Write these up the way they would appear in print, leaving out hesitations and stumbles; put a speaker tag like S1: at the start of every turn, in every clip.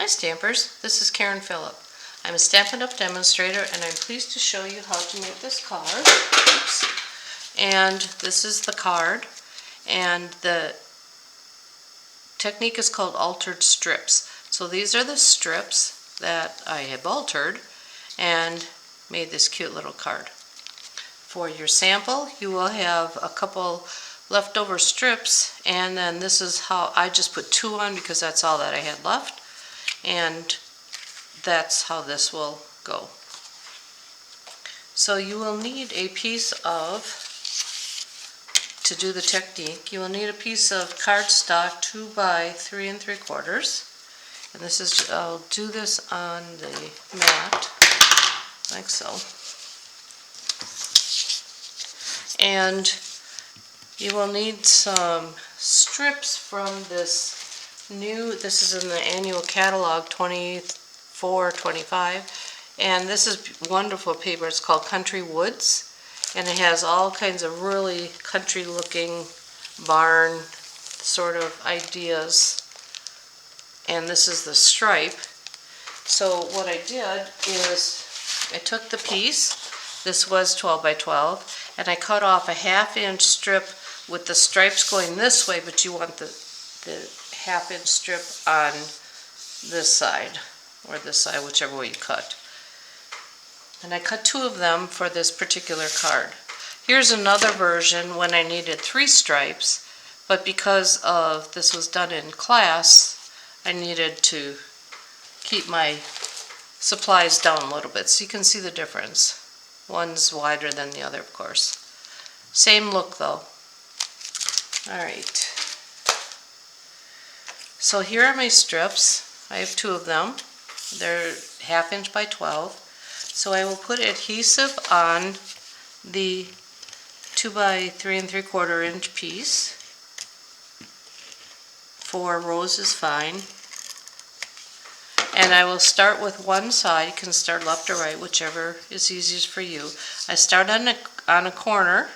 S1: Hi Stampers, this is Karen Phillip. I'm a Stampin Up Demonstrator and I'm pleased to show you how to make this card. Oops. And this is the card, and the technique is called altered strips. So these are the strips that I have altered and made this cute little card. For your sample, you will have a couple leftover strips, and then this is how I just put 2 on because that's all that I had left, and that's how this will go. So you will need a piece of, to do the technique, you will need a piece of cardstock 2 by 3 3/4, and this is, I'll do this on the mat like so. And you will need some strips from this is in the annual catalog 24-25, and this is wonderful paper. It's called Country Woods, and it has all kinds of really country looking barn sort of ideas, and this is the stripe. So what I did is I took the piece, this was 12 by 12, and I cut off a 1/2 inch strip with the stripes going this way, but you want the 1/2 inch strip on this side, or this side, whichever way you cut. And I cut 2 of them for this particular card. Here's another version when I needed 3 stripes, but because of this was done in class, I needed to keep my supplies down a little bit so you can see the difference. One's wider than the other, of course. Same look though. Alright. So here are my strips. I have 2 of them. They're 1/2 inch by 12. So I will put adhesive on the 2 by 3 3/4 inch piece. 4 rows is fine. And I will start with one side. You can start left or right, whichever is easiest for you. I start on a corner,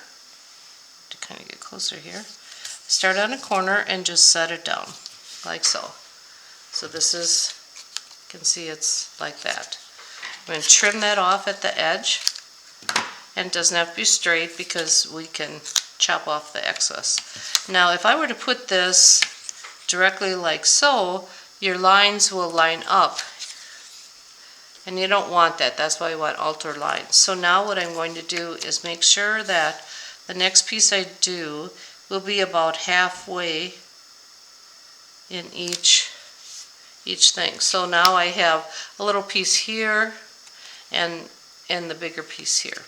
S1: to kind of get closer here. Start on a corner and just set it down, like so. So this is, you can see it's like that. I'm going to trim that off at the edge, and it doesn't have to be straight because we can chop off the excess. Now if I were to put this directly like so, your lines will line up, and you don't want that. That's why you want altered lines. So now what I'm going to do is make sure that the next piece I do will be about halfway in each thing. So now I have a little piece here and the bigger piece here.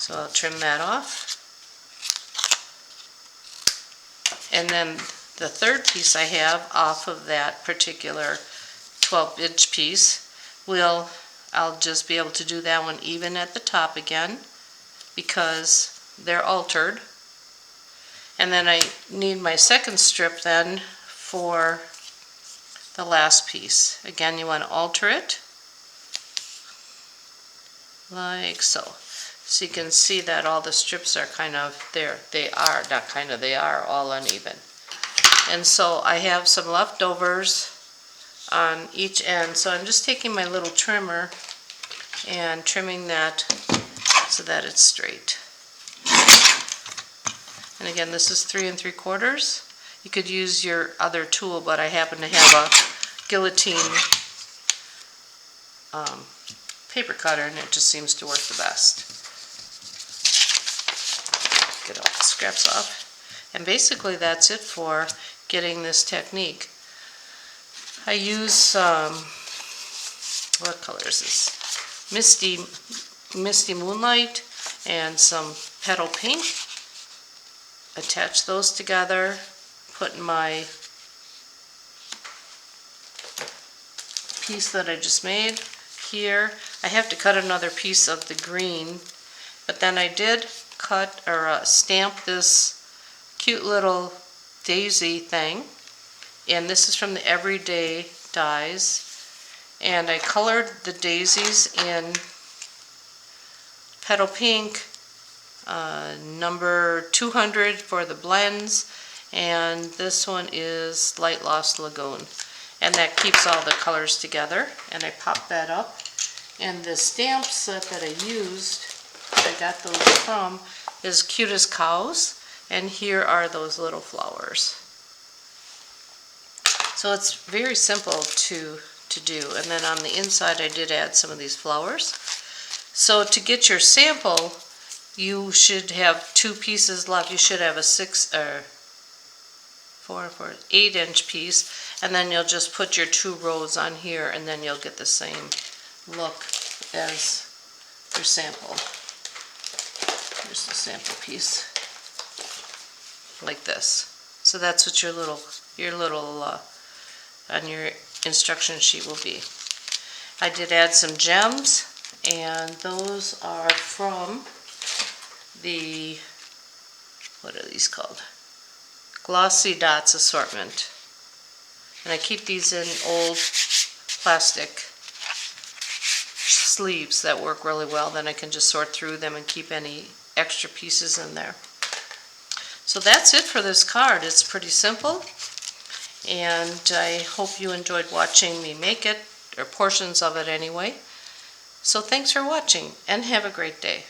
S1: So I'll trim that off. And then the third piece I have off of that particular 12-inch piece, I'll just be able to do that one even at the top again because they're altered. And then I need my second strip then for the last piece. Again, you want to alter it like so. So you can see that all the strips are kind of there. They are, not kind of, they are all uneven. And so I have some leftovers on each end. So I'm just taking my little trimmer and trimming that so that it's straight. And again, this is 3 3/4. You could use your other tool, but I happen to have a guillotine paper cutter, and it just seems to work the best. Get all the scraps off. And basically that's it for getting this technique. I use, what color is this? Misty Moonlight and some petal pink. Attach those together, put my piece that I just made here. I have to cut another piece of the green, but then I did cut or stamp this cute little daisy thing, and this is from the Everyday Dies, and I colored the daisies in petal pink, number 200 for the blends, and this one is Light Lost Lagoon. and that keeps all the colors together. And I pop that up. And the stamp set that I used, I got those from, is Cute as Cows, and here are those little flowers. So it's very simple to do. And then on the inside I did add some of these flowers. So to get your sample, you should have 2 pieces left. You should have a 8-inch piece, and then you'll just put your 2 rows on here, and then you'll get the same look as your sample. Here's the sample piece, like this. So that's what your little on your instruction sheet will be. I did add some gems, and those are from the, what are these called? Glossy Dots assortment. And I keep these in old plastic sleeves that work really well. Then I can just sort through them and keep any extra pieces in there. So that's it for this card. It's pretty simple, and I hope you enjoyed watching me make it, or portions of it anyway. So thanks for watching, and have a great day.